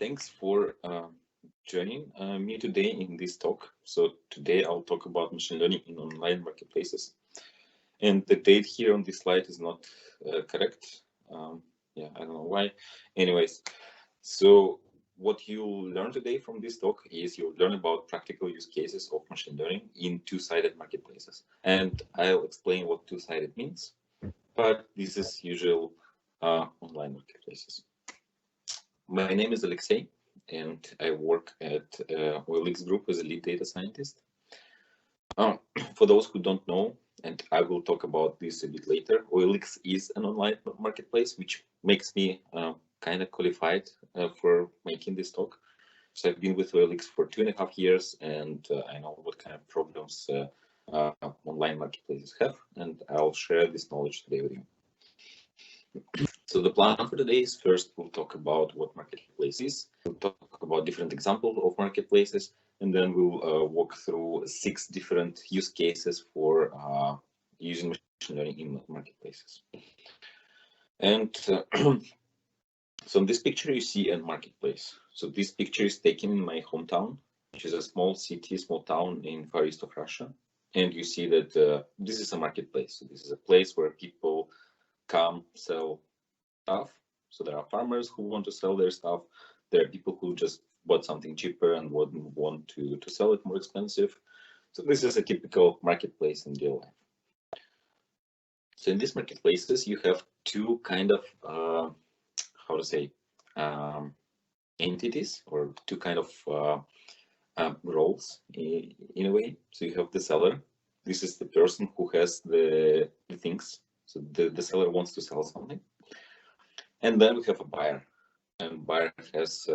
Thanks for joining me today in this talk. So today I'll talk about machine learning in online marketplaces. And the date here on this slide is not correct. Yeah, I don't know why. Anyways, so what you'll learn today from this talk is you'll learn about practical use cases of machine learning in two-sided marketplaces. And I'll explain what two-sided means, but this is usual online marketplaces. My name is Alexey, and I work at OLX Group as a lead data scientist. For those who don't know, and I will talk about this a bit later, OLX is an online marketplace, which makes me kind of qualified for making this talk. So I've been with OLX for 2.5 years, and I know what kind of problems online marketplaces have, and I'll share this knowledge today with you. So the plan for today is first we'll talk about what marketplace is, we'll talk about different examples of marketplaces, and then we'll walk through 6 different use cases for using machine learning in marketplaces. And so in this picture you see a marketplace. So this picture is taken in my hometown, which is a small city, small town in far east of Russia. And you see that this is a marketplace. So this is a place where people come sell stuff. So there are farmers who want to sell their stuff. There are people who just bought something cheaper and want to sell it more expensive. So this is a typical marketplace in real life. So in these marketplaces, you have 2 kind of, how to say, entities, or 2 kind of roles in a way. So you have the seller. This is the person who has the things. So the seller wants to sell something. And then we have a buyer, and buyer has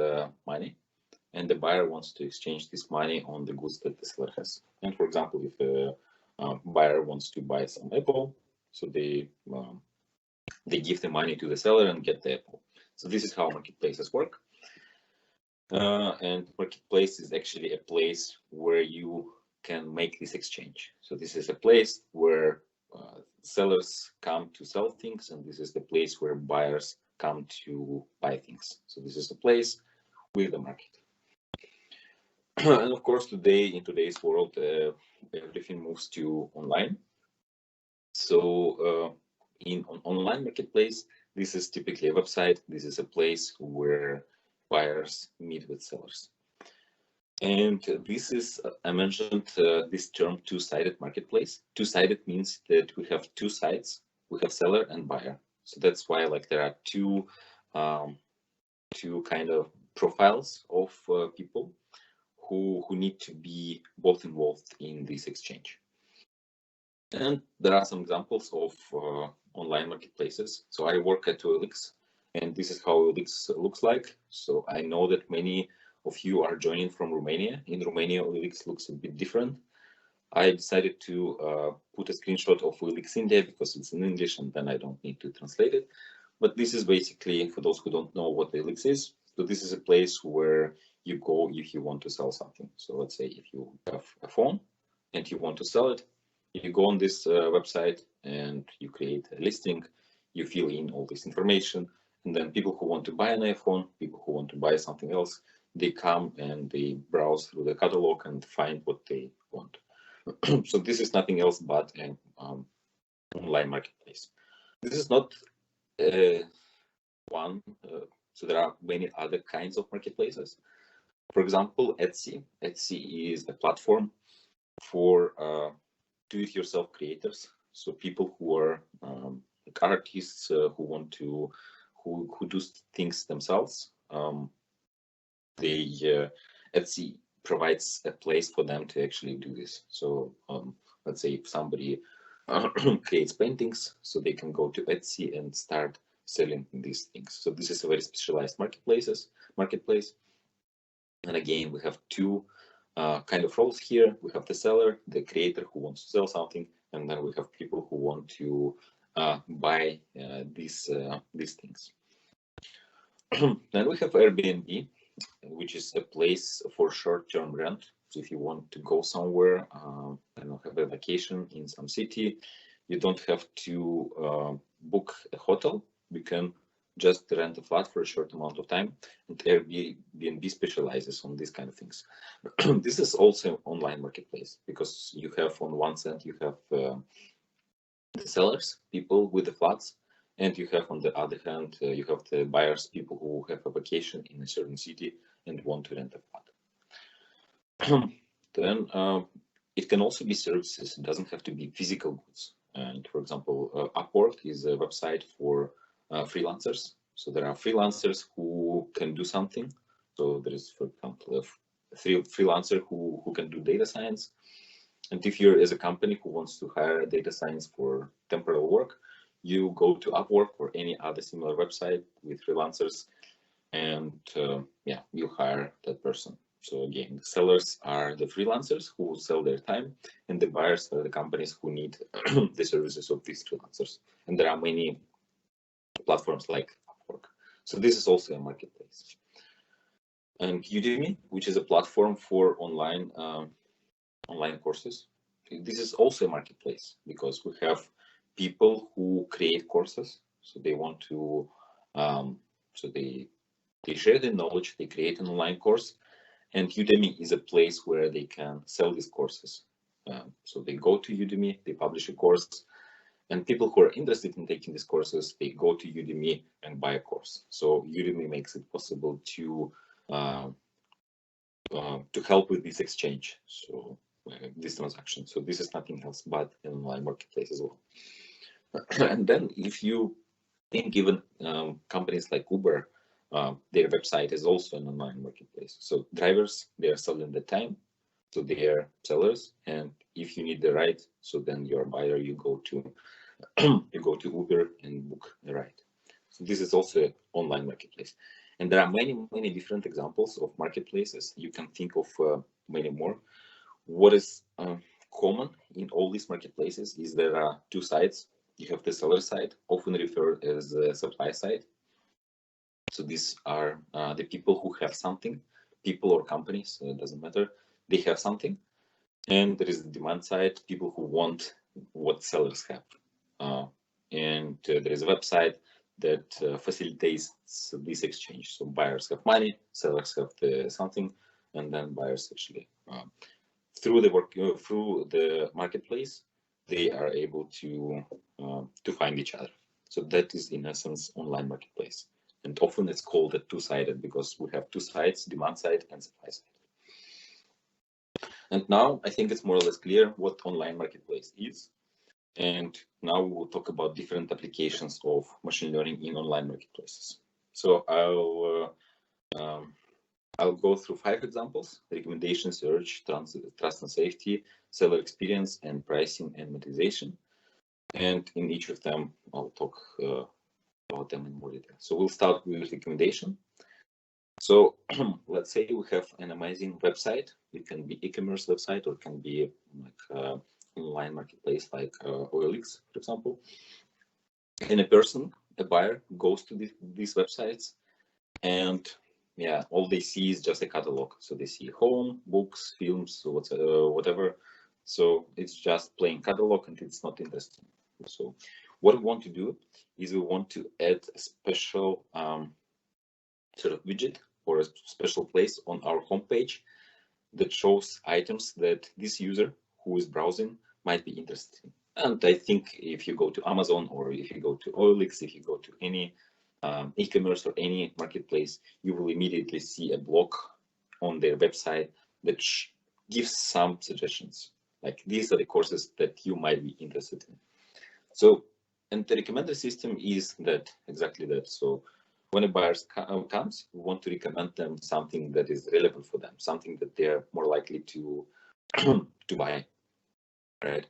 money, and the buyer wants to exchange this money on the goods that the seller has. And for example, if a buyer wants to buy some apple, so they give the money to the seller and get the apple. So this is how marketplaces work. And marketplace is actually a place where you can make this exchange. So this is a place where sellers come to sell things, and this is the place where buyers come to buy things. So this is the place with the market. And of course, today, in today's world, everything moves to online. So in an online marketplace, this is typically a website. This is a place where buyers meet with sellers. And this is, I mentioned this term two-sided marketplace. Two-sided means that we have 2 sides. We have seller and buyer. So that's why there are two kind of profiles of people who need to be both involved in this exchange. And there are some examples of online marketplaces. So I work at OLX, and this is how OLX looks like. So I know that many of you are joining from Romania. In Romania, OLX looks a bit different. I decided to put a screenshot of OLX India because it's in English, and then I don't need to translate it. But this is basically, for those who don't know what OLX is, so this is a place where you go if you want to sell something. So let's say if you have a phone and you want to sell it, you go on this website and you create a listing, you fill in all this information, and then people who want to buy an iPhone, people who want to buy something else, they come and they browse through the catalog and find what they want. So this is nothing else but an online marketplace. This is not one, so there are many other kinds of marketplaces. For example, Etsy. Etsy is a platform for do-it-yourself creators. So people who are artists who want to who do things themselves. Etsy provides a place for them to actually do this. So let's say if somebody creates paintings, so they can go to Etsy and start selling these things. So this is a very specialized marketplace. And again, we have 2 kind of roles here. We have the seller, the creator who wants to sell something, and then we have people who want to buy these things. Then we have Airbnb, which is a place for short-term rent. So if you want to go somewhere and have a vacation in some city, you don't have to book a hotel. You can just rent a flat for a short amount of time. And Airbnb B&B specializes on these kind of things. This is also online marketplace, because you have on one side, you have the sellers, people with the flats, and you have on the other hand, you have the buyers, people who have a vacation in a certain city and want to rent a flat. Then it can also be services. It doesn't have to be physical goods. And for example, Upwork is a website for freelancers. So there are freelancers who can do something. So there is, for example, a freelancer who can do data science. And if you're as a company who wants to hire a data science for temporary work, you go to Upwork or any other similar website with freelancers, and yeah, you hire that person. So again, the sellers are the freelancers who sell their time, and the buyers are the companies who need the services of these freelancers. And there are many platforms like Upwork. So this is also a marketplace. And Udemy, which is a platform for online courses. This is also a marketplace, because we have people who create courses. So they want to, so they share their knowledge, they create an online course, and Udemy is a place where they can sell these courses. So they go to Udemy, they publish a course, and people who are interested in taking these courses, they go to Udemy and buy a course. So Udemy makes it possible to help with this exchange, so this transaction. So this is nothing else but an online marketplace as well. And then if you think even companies like Uber, their website is also an online marketplace. So drivers, they are selling the time, so they are sellers. And if you need the ride, so then you're a buyer, you go to Uber and book the ride. So this is also an online marketplace. And there are many different examples of marketplaces. You can think of many more. What is common in all these marketplaces is there are two sides. You have the seller side, often referred as the supply side. So these are the people who have something, people or companies, it doesn't matter. They have something. And there is the demand side, people who want what sellers have. And there is a website that facilitates this exchange. So buyers have money, sellers have something, and then buyers actually through the marketplace, they are able to find each other. So that is in essence online marketplace. And often it's called a two-sided, because we have two sides, demand side and supply side. And now I think it's more or less clear what online marketplace is. And now we will talk about different applications of machine learning in online marketplaces. So I'll go through 5 examples: recommendation, search, trust and safety, seller experience, and pricing and monetization. And in each of them, I'll talk about them in more detail. So we'll start with recommendation. So let's say we have an amazing website. It can be e-commerce website, or it can be like online marketplace like OLX, for example. And a buyer, goes to these websites, and yeah, all they see is just a catalog. So they see home, books, films, whatever. So it's just plain catalog, and it's not interesting. So what we want to do is we want to add a special sort of widget or a special place on our homepage that shows items that this user who is browsing might be interested in. And I think if you go to Amazon, or if you go to OLX, if you go to any e-commerce or any marketplace, you will immediately see a block on their website that gives some suggestions. Like, these are the courses that you might be interested in. So, and the recommender system is that, exactly that. So when a buyer comes, we want to recommend them something that is relevant for them, something that they're more likely to to buy, right?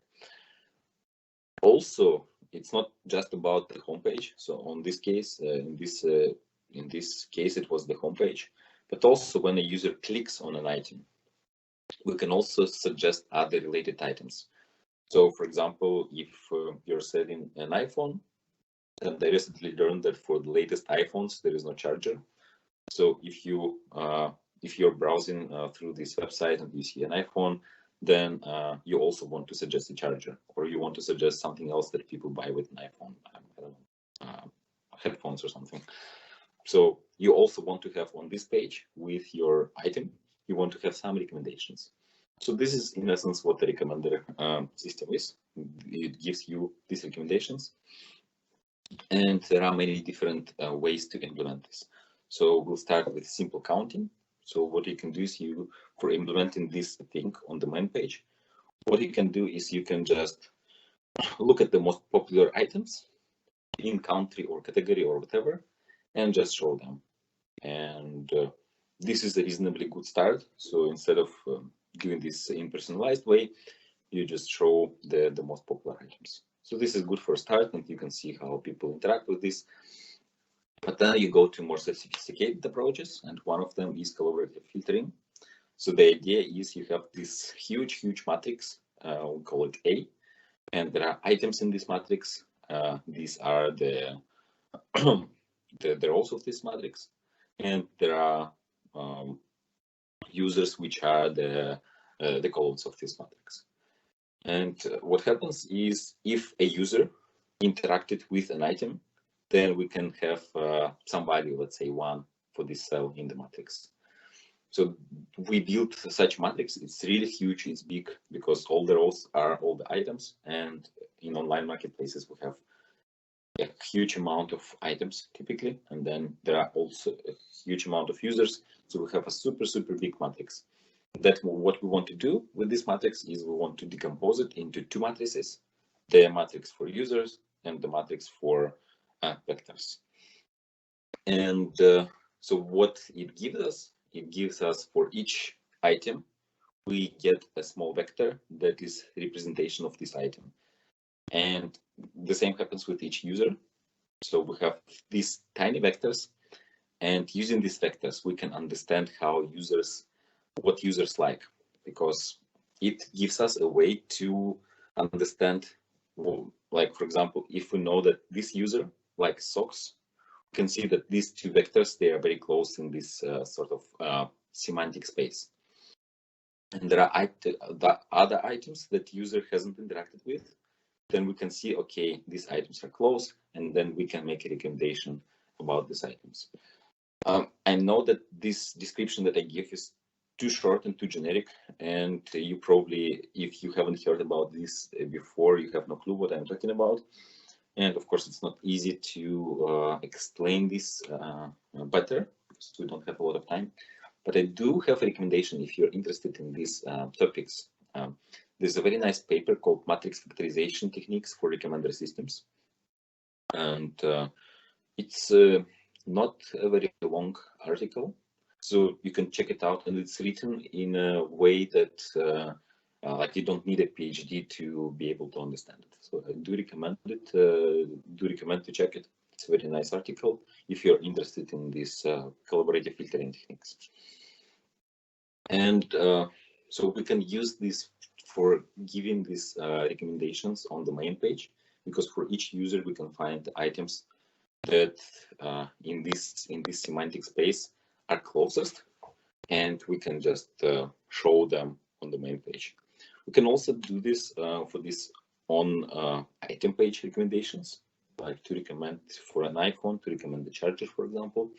Also, it's not just about the homepage. So on this case, in this case, it was the homepage, but also when a user clicks on an item, we can also suggest other related items. So, for example, if you're selling an iPhone, and I recently learned that for the latest iPhones there is no charger. So if you're browsing through this website and you see an iPhone, then you also want to suggest a charger, or you want to suggest something else that people buy with an iPhone. I don't know, headphones or something. So you also want to have on this page with your item, you want to have some recommendations. So this is in essence what the recommender system is. It gives you these recommendations, and there are many different ways to implement this. So we'll start with simple counting. So what you can do is for implementing this thing on the main page, what you can do is you can just look at the most popular items in country or category or whatever, and just show them. And this is a reasonably good start. So instead of doing this in personalized way, you just show the most popular items. So this is good for a start, and you can see how people interact with this. But then you go to more sophisticated approaches, and one of them is collaborative filtering. So the idea is you have this huge matrix, we call it A, and there are items in this matrix. These are the the rows of this matrix, and there are users which are the columns of this matrix. And what happens is if a user interacted with an item, then we can have some value, let's say 1 for this cell in the matrix. So we built such matrix. It's really huge, it's big, because all the rows are all the items, and in online marketplaces we have a huge amount of items typically, and then there are also a huge amount of users. So we have a super big matrix. That what we want to do with this matrix is we want to decompose it into 2 matrices: the matrix for users and the matrix for vectors. And so what it gives us for each item, we get a small vector that is representation of this item. And the same happens with each user. So we have these tiny vectors, and using these vectors, we can understand what users like, because it gives us a way to understand, like, for example, if we know that this user likes socks, we can see that these 2 vectors, they are very close in this sort of semantic space. And there are the other items that user hasn't interacted with. Then we can see, okay, these items are close, and then we can make a recommendation about these items. I know that this description that I give is too short and too generic, and you probably, if you haven't heard about this before, you have no clue what I'm talking about. And of course, it's not easy to explain this better, because we don't have a lot of time. But I do have a recommendation if you're interested in these topics. There's a very nice paper called Matrix Factorization Techniques for Recommender Systems. And it's not a very long article, so you can check it out, and it's written in a way that like you don't need a PhD to be able to understand it. So I do recommend it. Do recommend to check it. It's a very nice article if you're interested in these collaborative filtering techniques. And so we can use this for giving these recommendations on the main page, because for each user we can find items that in this semantic space are closest, and we can just show them on the main page. We can also do this for this on item page recommendations, like to recommend for an iPhone, to recommend the charger, for example.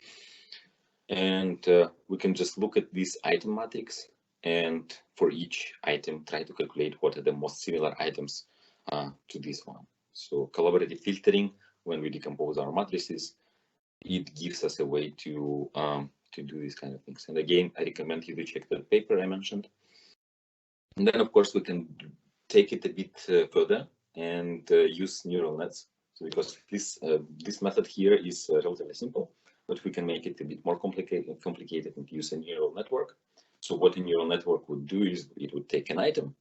And we can just look at this item matrix, and for each item try to calculate what are the most similar items to this one. So collaborative filtering, when we decompose our matrices, it gives us a way to do these kind of things. And again, I recommend you to check the paper I mentioned. And then of course we can take it a bit further and use neural nets. So because this method here is relatively simple, but we can make it a bit more complicated and use a neural network. So what a neural network would do is it would take an item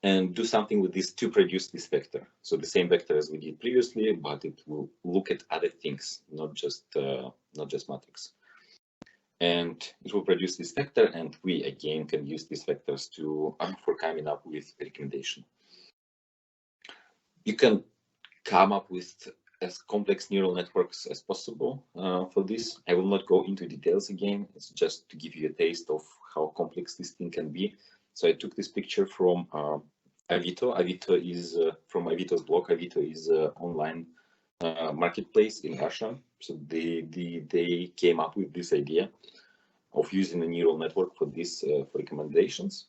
and do something with this to produce this vector. So the same vector as we did previously, but it will look at other things, not just matrix. And it will produce this vector, and we again can use these vectors to for coming up with a recommendation. You can come up with as complex neural networks as possible for this. I will not go into details again. It's just to give you a taste of how complex this thing can be. So I took this picture from Avito. Avito is from Avito's blog. Avito is an online marketplace in Russia. So they came up with this idea of using a neural network for this for recommendations.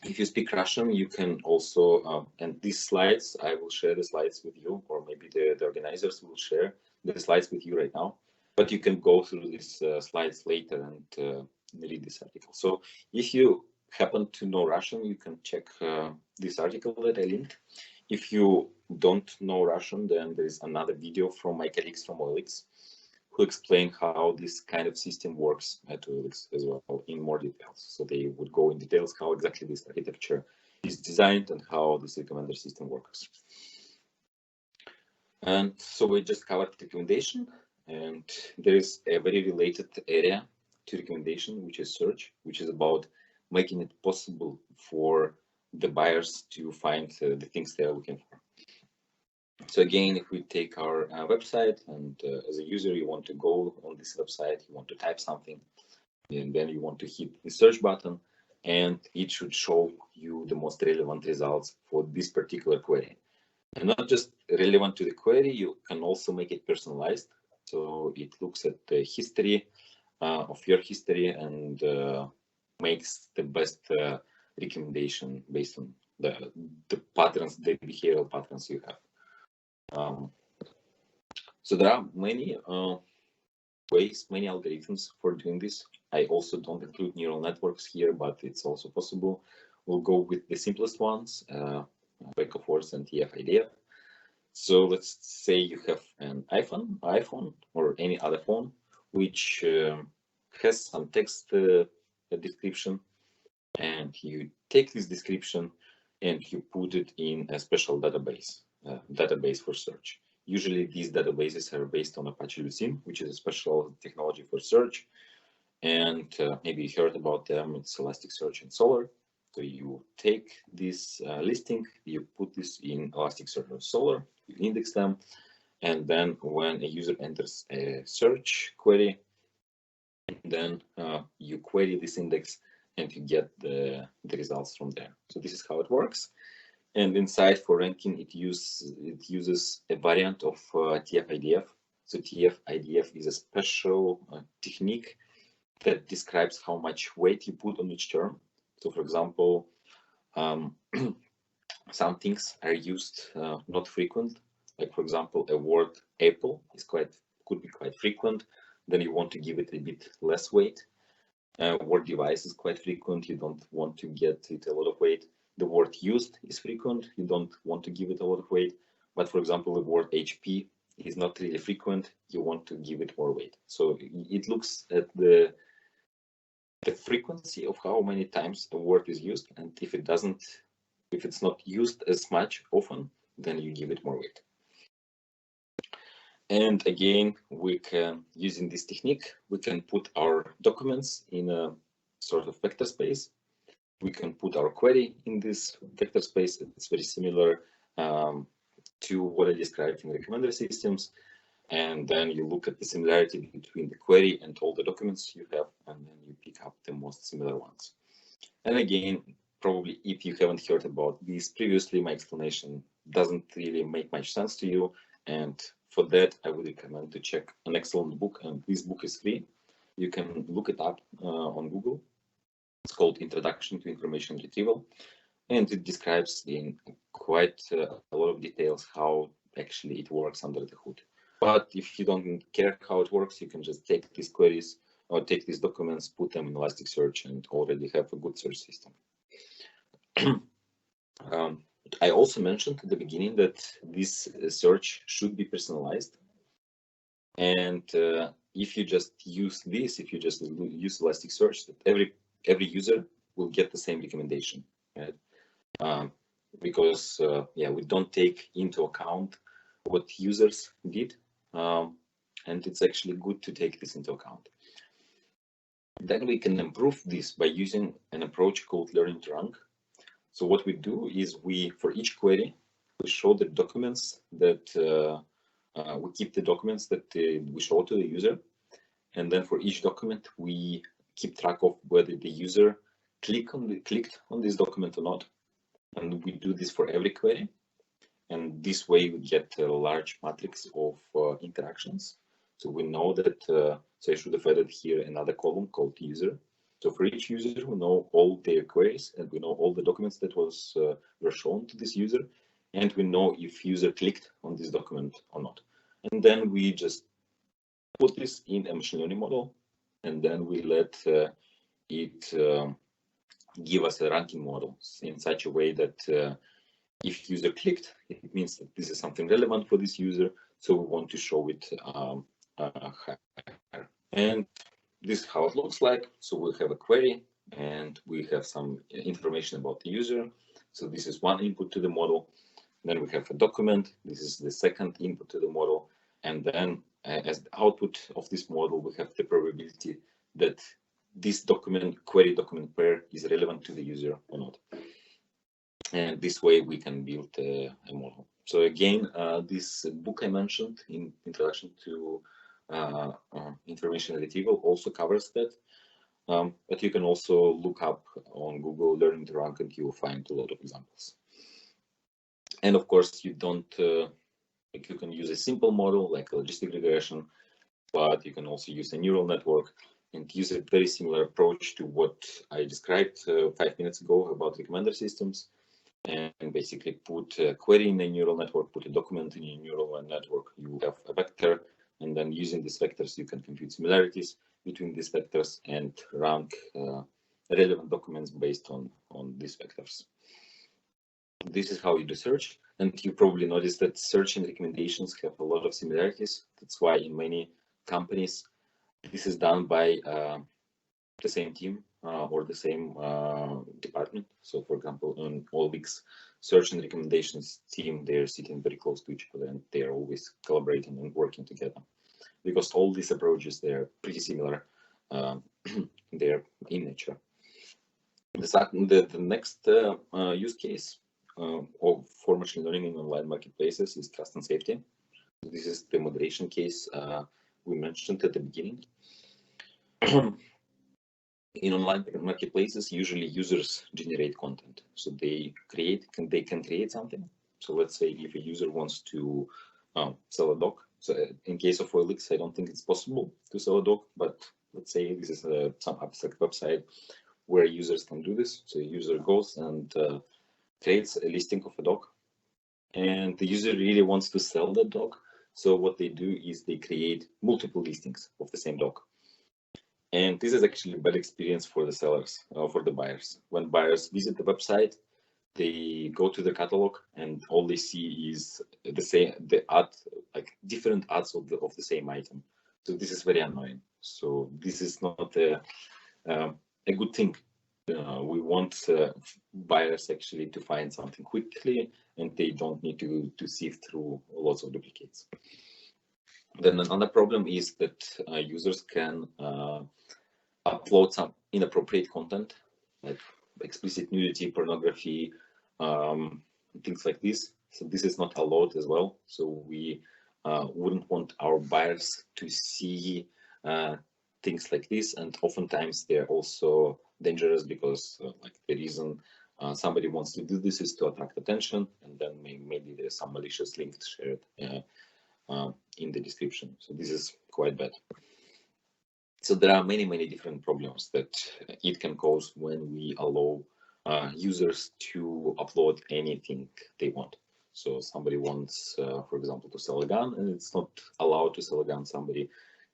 If you speak Russian, you can also, and these slides, I will share the slides with you, or maybe the organizers will share the slides with you right now, but you can go through these slides later and read this article. So if you happen to know Russian, you can check this article that I linked. If you don't know Russian, then there is another video from my colleagues from OLX who explain how this kind of system works at OLX as well in more details. So they would go in details how exactly this architecture is designed and how this recommender system works. And so we just covered recommendation, and there is a very related area to recommendation, which is search, which is about making it possible for the buyers to find the things they are looking for. So again, if we take our website, and as a user, you want to go on this website, you want to type something, and then you want to hit the search button, and it should show you the most relevant results for this particular query. And not just relevant to the query, you can also make it personalized. So it looks at the history of your history and makes the best recommendation based on the patterns, the behavioral patterns you have. So there are many ways, many algorithms for doing this. I also don't include neural networks here, but it's also possible. We'll go with the simplest ones, Back of Words and TF-IDF. So let's say you have an iPhone or any other phone, which has some text description, and you take this description and you put it in a special database for search. Usually these databases are based on Apache Lucene, which is a special technology for search. And maybe you heard about them, it's Elasticsearch and Solr. So you take this listing, you put this in Elasticsearch or Solr, you index them, and then when a user enters a search query, then you query this index and you get the results from there. So this is how it works. And inside for ranking, it uses a variant of TF-IDF. So TF-IDF is a special technique that describes how much weight you put on each term. So for example, some things are used not frequent. Like for example, a word apple is could be quite frequent. Then you want to give it a bit less weight. Word device is quite frequent. You don't want to get it a lot of weight. The word used is frequent. You don't want to give it a lot of weight. But for example, the word HP is not really frequent. You want to give it more weight. So it looks at the frequency of how many times a word is used. And if it's not used as much often, then you give it more weight. And again, we can, using this technique, we can put our documents in a sort of vector space. We can put our query in this vector space. It's very similar to what I described in recommender systems. And then you look at the similarity between the query and all the documents you have, and then you pick up the most similar ones. And again, probably if you haven't heard about this previously, my explanation doesn't really make much sense to you. And for that, I would recommend to check an excellent book, and this book is free. You can look it up on Google. It's called Introduction to Information Retrieval, and it describes in quite a lot of details how actually it works under the hood. But if you don't care how it works, you can just take these queries or take these documents, put them in Elasticsearch, and already have a good search system. I also mentioned at the beginning that this search should be personalized. And if you just use this, if you just use Elasticsearch, that every user will get the same recommendation, right? Because we don't take into account what users did, and it's actually good to take this into account. Then we can improve this by using an approach called learning to rank. So what we do is for each query, we show the documents that we keep the documents that we show to the user. And then for each document, we keep track of whether the user clicked on this document or not. And we do this for every query. And this way we get a large matrix of interactions. So we know that, so I should have added here another column called user. So for each user, we know all their queries and we know all the documents that were shown to this user, and we know if user clicked on this document or not. And then we just put this in a machine learning model, and then we let it give us a ranking model in such a way that if user clicked, it means that this is something relevant for this user, so we want to show it higher. And this is how it looks like. So we have a query and we have some information about the user. So this is one input to the model. Then we have a document. This is the second input to the model. And then as the output of this model, we have the probability that this document, query document pair, is relevant to the user or not. And this way we can build a model. So again, this book I mentioned in Introduction to Information Retrieval also covers that. But you can also look up on Google Learning to Rank and you will find a lot of examples. And of course, you don't, like you can use a simple model like a logistic regression, but you can also use a neural network and use a very similar approach to what I described 5 minutes ago about recommender systems. And basically put a query in a neural network, put a document in a neural network, you have a vector, and then using these vectors, you can compute similarities between these vectors and rank relevant documents based on these vectors. This is how you do search, and you probably noticed that search and recommendations have a lot of similarities. That's why in many companies, this is done by the same team or the same department. So for example, on OLX search and recommendations team, they're sitting very close to each other and they're always collaborating and working together because all these approaches, they're pretty similar. They're in nature. The next use case for machine learning in online marketplaces is trust and safety. This is the moderation case we mentioned at the beginning. In online marketplaces, usually users generate content. So they can create something. So let's say if a user wants to sell a dog. So in case of OLX, I don't think it's possible to sell a dog, but let's say this is some abstract website where users can do this. So a user goes and creates a listing of a dog, and the user really wants to sell that dog. So what they do is they create multiple listings of the same dog. And this is actually a bad experience for the sellers, for the buyers. When buyers visit the website, they go to the catalog and all they see is the ad, like different ads of the same item. So this is very annoying. So this is not a good thing. We want buyers actually to find something quickly, and they don't need to sift through lots of duplicates. Then another problem is that users can upload some inappropriate content, like explicit nudity, pornography, things like this. So this is not allowed as well. So we wouldn't want our buyers to see things like this, and oftentimes they're also dangerous because like the reason somebody wants to do this is to attract attention, and then maybe there's some malicious link shared in the description. So this is quite bad. So there are many different problems that it can cause when we allow users to upload anything they want. So somebody wants, for example, to sell a gun, and it's not allowed to sell a gun. Somebody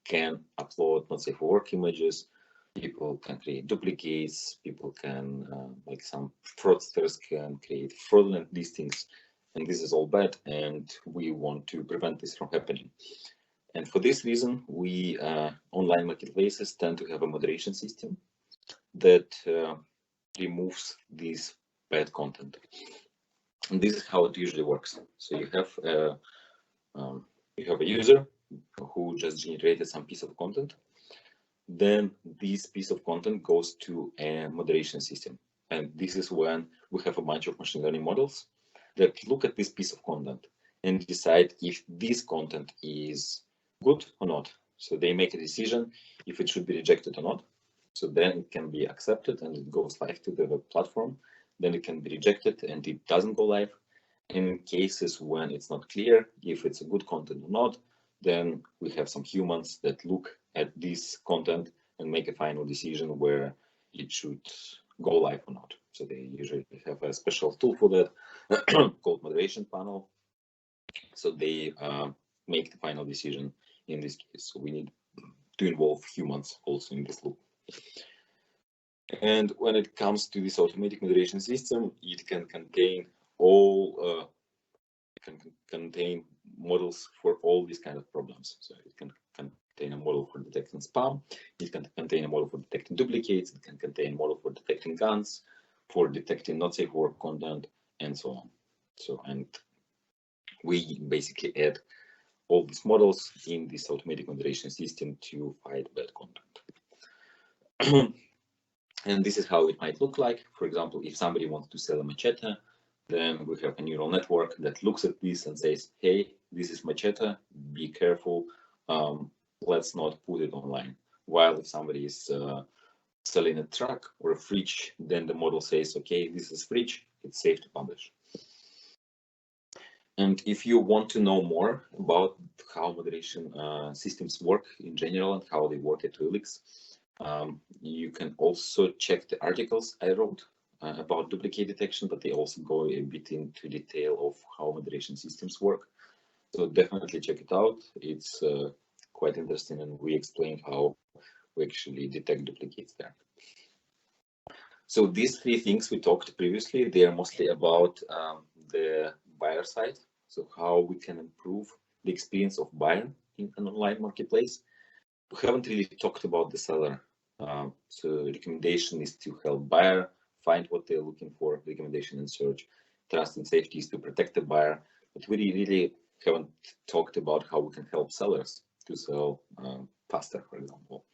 can upload not safe for work images. People can create duplicates. People can, like some fraudsters can create fraudulent listings, and this is all bad. And we want to prevent this from happening. And for this reason, we online marketplaces tend to have a moderation system that removes this bad content. And this is how it usually works. So you have a user who just generated some piece of content. Then this piece of content goes to a moderation system. And this is when we have a bunch of machine learning models that look at this piece of content and decide if this content is good or not. So they make a decision if it should be rejected or not. So then it can be accepted and it goes live to the web platform. Then it can be rejected and it doesn't go live. And in cases when it's not clear if it's a good content or not, then we have some humans that look at this content and make a final decision where it should go live or not. So they usually have a special tool for that called moderation panel. So they make the final decision in this case. So we need to involve humans also in this loop. And when it comes to this automatic moderation system, it can contain all contain models for all these kind of problems. So it can contain a model for detecting spam, it can contain a model for detecting duplicates, it can contain a model for detecting guns, for detecting not safe work content, and so on. So, and we basically add all these models in this automatic moderation system to fight bad content. And this is how it might look like. For example, if somebody wants to sell a machete, then we have a neural network that looks at this and says, hey, this is machete, be careful, let's not put it online. While if somebody is selling a truck or a fridge, then the model says, okay, this is fridge, it's safe to publish. And if you want to know more about how moderation systems work in general and how they work at OLX, you can also check the articles I wrote about duplicate detection, but they also go a bit into detail of how moderation systems work. So definitely check it out. It's quite interesting, and we explain how we actually detect duplicates there. So these three things we talked previously, they are mostly about the buyer side. So how we can improve the experience of buyer in an online marketplace. We haven't really talked about the seller. So recommendation is to help buyer find what they're looking for. Recommendation and search, trust and safety is to protect the buyer. But we really haven't talked about how we can help sellers to sell faster, for example.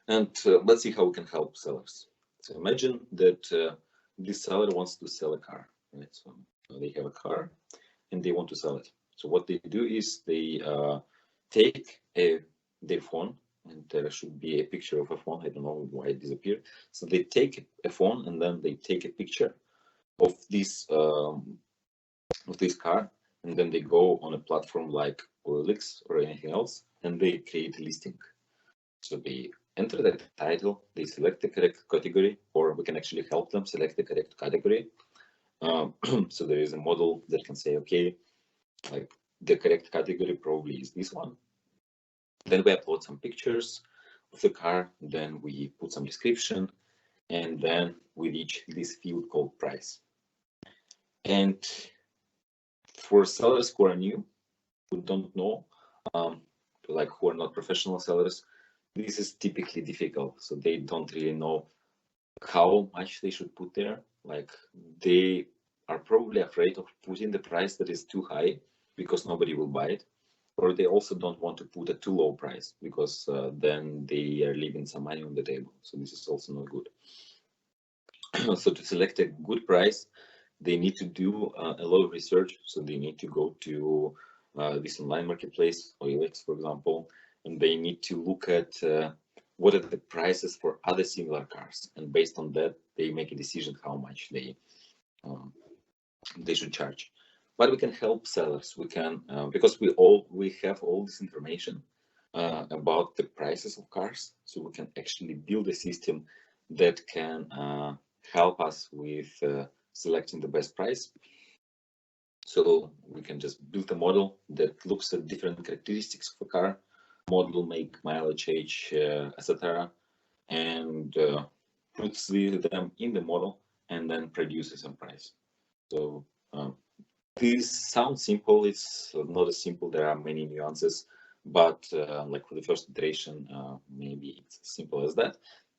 And let's see how we can help sellers. So imagine that this seller wants to sell a car, right? So they have a car and they want to sell it. So what they do is they take their phone, and there should be a picture of a phone. I don't know why it disappeared. So they take a phone and then they take a picture of this car, and then they go on a platform like OLX or anything else, and they create a listing. So they enter the title, they select the correct category, or we can actually help them select the correct category. So there is a model that can say, okay, like the correct category probably is this one. Then we upload some pictures of the car, then we put some description, and then we reach this field called price. And for sellers who are new, who don't know, like who are not professional sellers, this is typically difficult. So they don't really know how much they should put there. Like they are probably afraid of putting the price that is too high because nobody will buy it. Or they also don't want to put a too low price because then they are leaving some money on the table. So this is also not good. So to select a good price, they need to do a lot of research. So they need to go to this online marketplace, OLX, for example, and they need to look at what are the prices for other similar cars. And based on that, they make a decision how much they should charge. But we can help sellers. We can because we have all this information about the prices of cars, so we can actually build a system that can help us with selecting the best price. So we can just build a model that looks at different characteristics of a car, model, make, mileage, age, etc., and puts them in the model and then produces a price. So this sounds simple. It's not as simple. There are many nuances, but like for the first iteration, maybe it's as simple as that.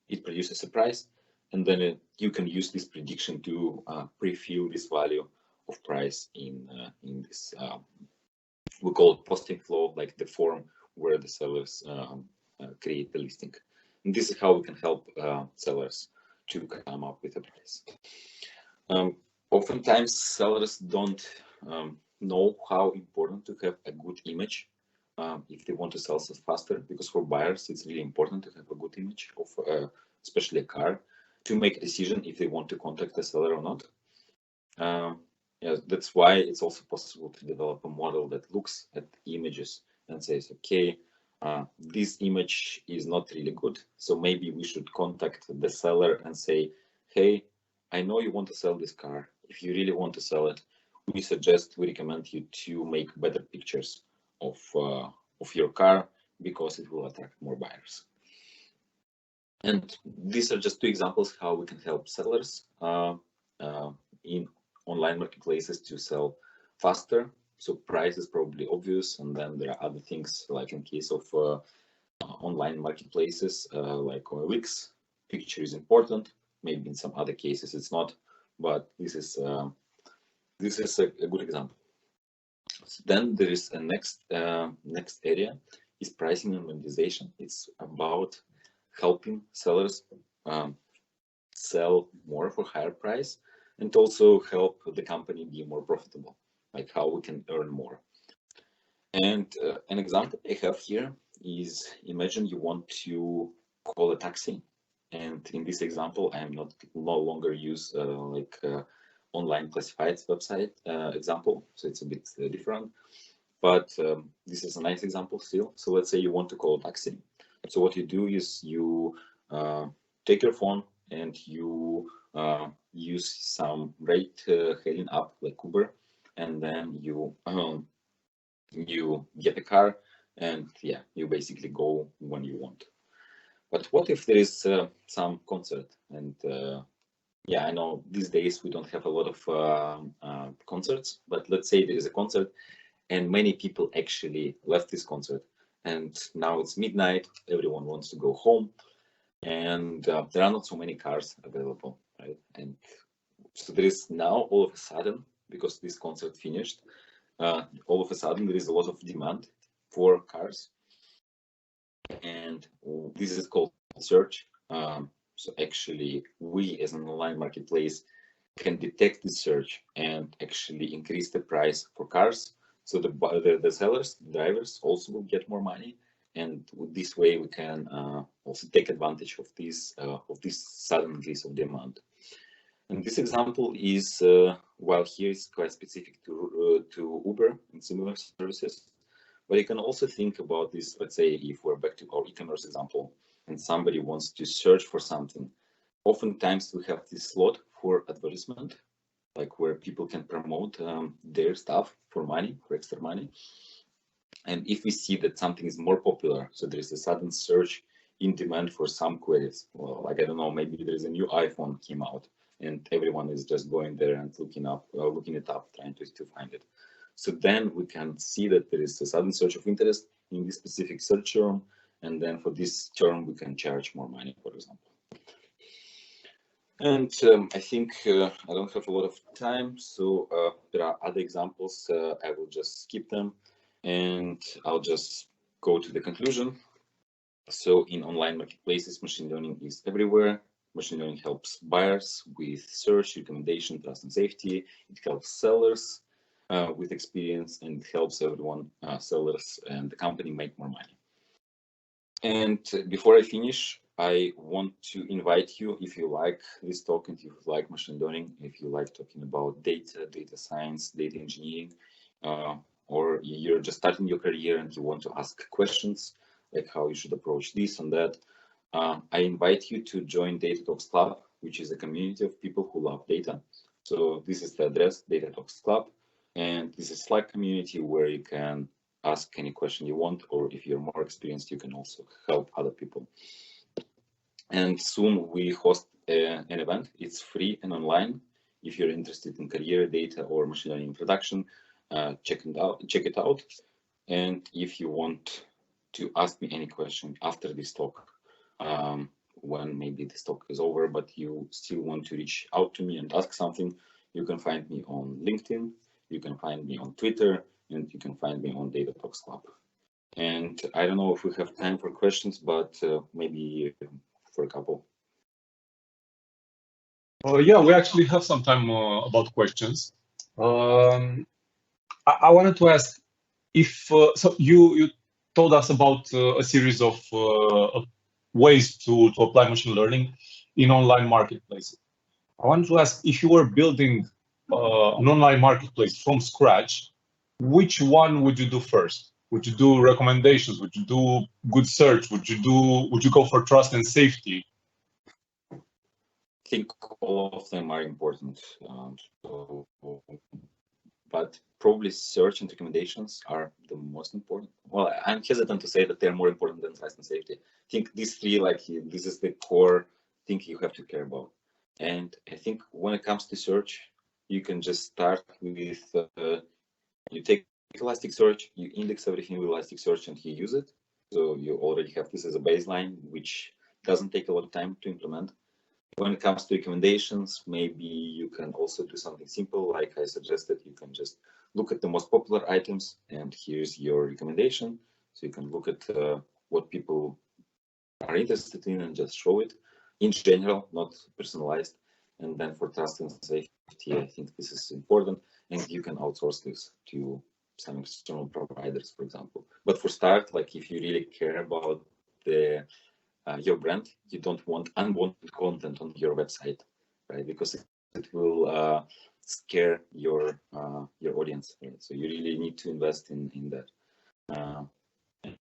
It produces a price, and then you can use this prediction to pre-fill this value of price in this we call it posting flow, like the form where the sellers create the listing. And this is how we can help sellers to come up with a price. Oftentimes sellers don't know how important to have a good image if they want to sell faster, because for buyers it's really important to have a good image of especially a car to make a decision if they want to contact the seller or not. Yeah, that's why it's also possible to develop a model that looks at images and says, okay, this image is not really good, so maybe we should contact the seller and say, hey, I know you want to sell this car. If you really want to sell it, we recommend you to make better pictures of your car, because it will attract more buyers. And these are just two examples how we can help sellers in online marketplaces to sell faster. So price is probably obvious, and then there are other things, like in case of online marketplaces like OLX, picture is important. Maybe in some other cases it's not, but this is a good example. So then there is a next area is pricing and monetization. It's about helping sellers sell more for higher price, and also help the company be more profitable, like how we can earn more. And an example I have here is, imagine you want to call a taxi, and in this example I am no longer use online classifieds website example, so it's a bit different, but this is a nice example still. So let's say you want to call a taxi. So what you do is you take your phone and you use some rate hailing app like Uber, and then you get a car, and yeah, you basically go when you want. But what if there is some concert, and yeah, I know these days we don't have a lot of concerts, but let's say there is a concert and many people actually left this concert, and now it's midnight, everyone wants to go home, and there are not so many cars available, right? And so there is now, all of a sudden, because this concert finished, all of a sudden there is a lot of demand for cars, and this is called search. So actually we as an online marketplace can detect this search and actually increase the price for cars. So the sellers, the drivers also will get more money, and this way we can also take advantage of this sudden increase of demand. And this example is, while here is quite specific to Uber and similar services, but you can also think about this. Let's say if we're back to our e-commerce example, and somebody wants to search for something, oftentimes we have this slot for advertisement, like where people can promote their stuff for money, for extra money. And if we see that something is more popular, so there is a sudden surge in demand for some queries, well, like I don't know, maybe there is a new iPhone came out, and everyone is just going there and looking it up, trying to find it. So then we can see that there is a sudden surge of interest in this specific search term, and then for this term we can charge more money, for example. And I think I don't have a lot of time, so there are other examples. I will just skip them, and I'll just go to the conclusion. So in online marketplaces, machine learning is everywhere. Machine learning helps buyers with search, recommendation, trust, and safety. It helps sellers with experience, and it helps everyone, sellers and the company, make more money. And before I finish, I want to invite you, if you like this talk, and if you like machine learning, if you like talking about data science, data engineering, or you're just starting your career and you want to ask questions, like how you should approach this and that, I invite you to join DataTalks.Club, which is a community of people who love data. So this is the address, DataTalks.Club, and this is a Slack community where you can ask any question you want, or if you're more experienced, you can also help other people. And soon we host an event. It's free and online. If you're interested in career data or machine learning introduction, check it out. And if you want to ask me any question after this talk, when maybe this talk is over, but you still want to reach out to me and ask something, you can find me on LinkedIn, you can find me on Twitter, and you can find me on DataTalks.Club. And I don't know if we have time for questions, but maybe for a couple. Yeah, we actually have some time about questions. I wanted to ask if so you told us about a series of ways to apply machine learning in online marketplaces. I wanted to ask if you were building an online marketplace from scratch, which one would you do first? Would you do recommendations? Would you do good search? Would you go for trust and safety? I think all of them are important. But probably search and recommendations are the most important. Well, I'm hesitant to say that they're more important than trust and safety. I think these three, like this is the core thing you have to care about. And I think when it comes to search, you can just start with, you take Elasticsearch, you index everything with Elasticsearch and you use it. So you already have this as a baseline, which doesn't take a lot of time to implement. When it comes to recommendations, maybe you can also do something simple, like I suggested. You can just look at the most popular items, and here's your recommendation. So you can look at what people are interested in and just show it in general, not personalized. And then for trust and safety, I think this is important, and you can outsource this to some external providers, for example. But for start, like if you really care about the your brand, you don't want unwanted content on your website, right? Because it will scare your audience, right? So you really need to invest in that,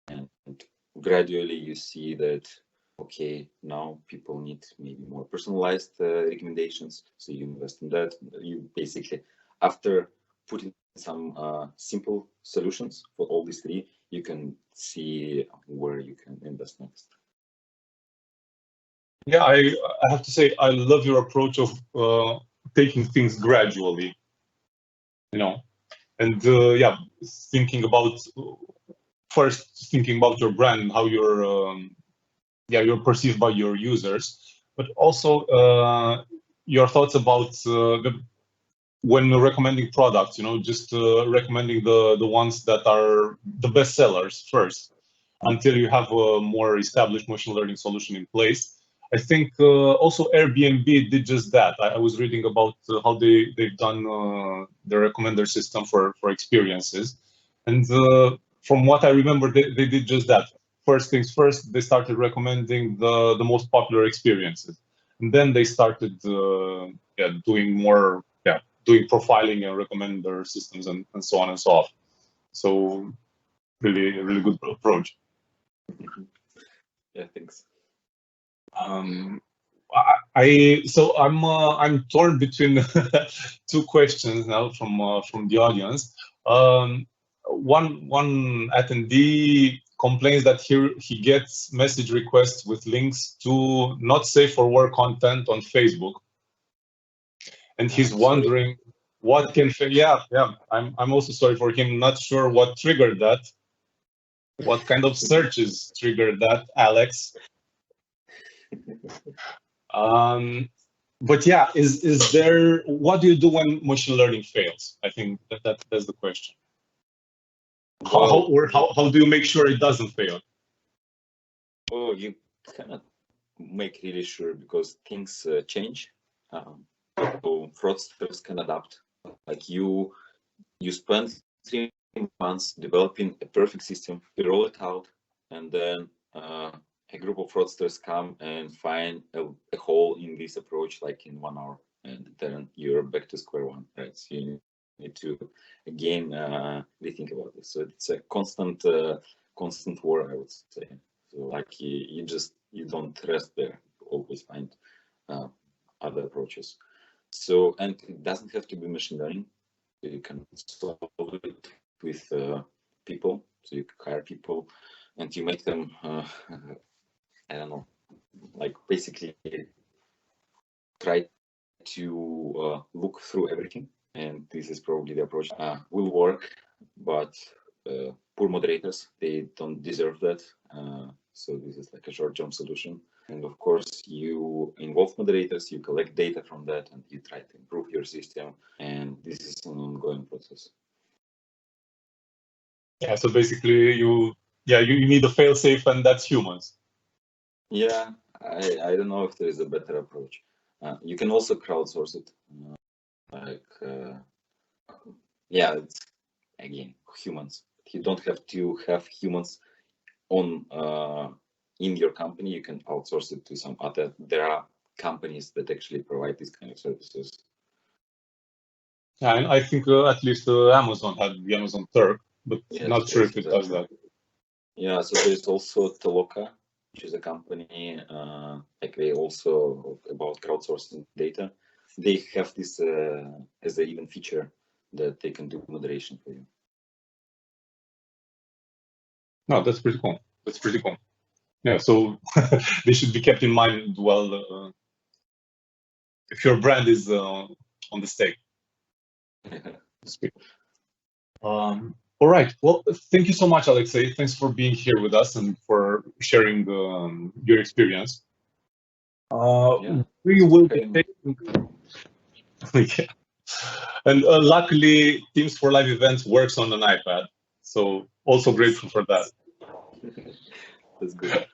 and gradually you see that, okay, now people need maybe more personalized recommendations, so you invest in that. You basically, after putting some simple solutions for all these three, you can see where you can invest next. Yeah, I have to say, I love your approach of taking things gradually, and yeah, thinking about your brand and how you're perceived by your users, but also your thoughts about when recommending products, just recommending the ones that are the best sellers first until you have a more established machine learning solution in place. I think also Airbnb did just that. I was reading about how they've done the recommender system for experiences. And from what I remember, they did just that. First things first, they started recommending the most popular experiences. And then they started doing profiling and recommender systems and so on and so off. So really, really good approach. Yeah, thanks. I'm torn between two questions now from the audience. One attendee complains that he gets message requests with links to not safe for work content on Facebook, and he's wondering what can. Yeah. I'm also sorry for him. Not sure what triggered that. What kind of searches triggered that, Alex? But yeah, is there, what do you do when machine learning fails? I think that's the question. How do you make sure it doesn't fail? Oh, you cannot make really sure, because things change. So fraudsters can adapt. Like you spend 3 months developing a perfect system, you roll it out, and then a group of fraudsters come and find a hole in this approach like in 1 hour, and then you're back to square one, right? So you need to again rethink about this. So it's a constant war, I would say. So like you don't rest there. You always find other approaches. So, and it doesn't have to be machine learning. You can solve it with people. So you hire people and you make them, I don't know, like basically try to look through everything. And this is probably the approach will work, but poor moderators, they don't deserve that. So this is like a short-term solution. And of course, you involve moderators, you collect data from that, and you try to improve your system. And this is an ongoing process. Yeah, so basically you need a fail-safe, and that's humans. Yeah, I don't know if there is a better approach. You can also crowdsource it. Yeah, it's again humans. You don't have to have humans on in your company. You can outsource it to some other. There are companies that actually provide these kind of services. Yeah, and I think at least Amazon had the Amazon Turk, but Yes, not sure if it does that. Yeah, so there's also Toloka, which is a company, like they also about crowdsourcing data. They have this as an even feature that they can do moderation for you. No, that's pretty cool. That's pretty cool. Yeah, so they should be kept in mind well if your brand is on the stake. All right. Well, thank you so much, Alexey. Thanks for being here with us and for sharing your experience. We will be taking. Yeah. And luckily, Teams for Live Events works on an iPad, so also grateful for that. That's good.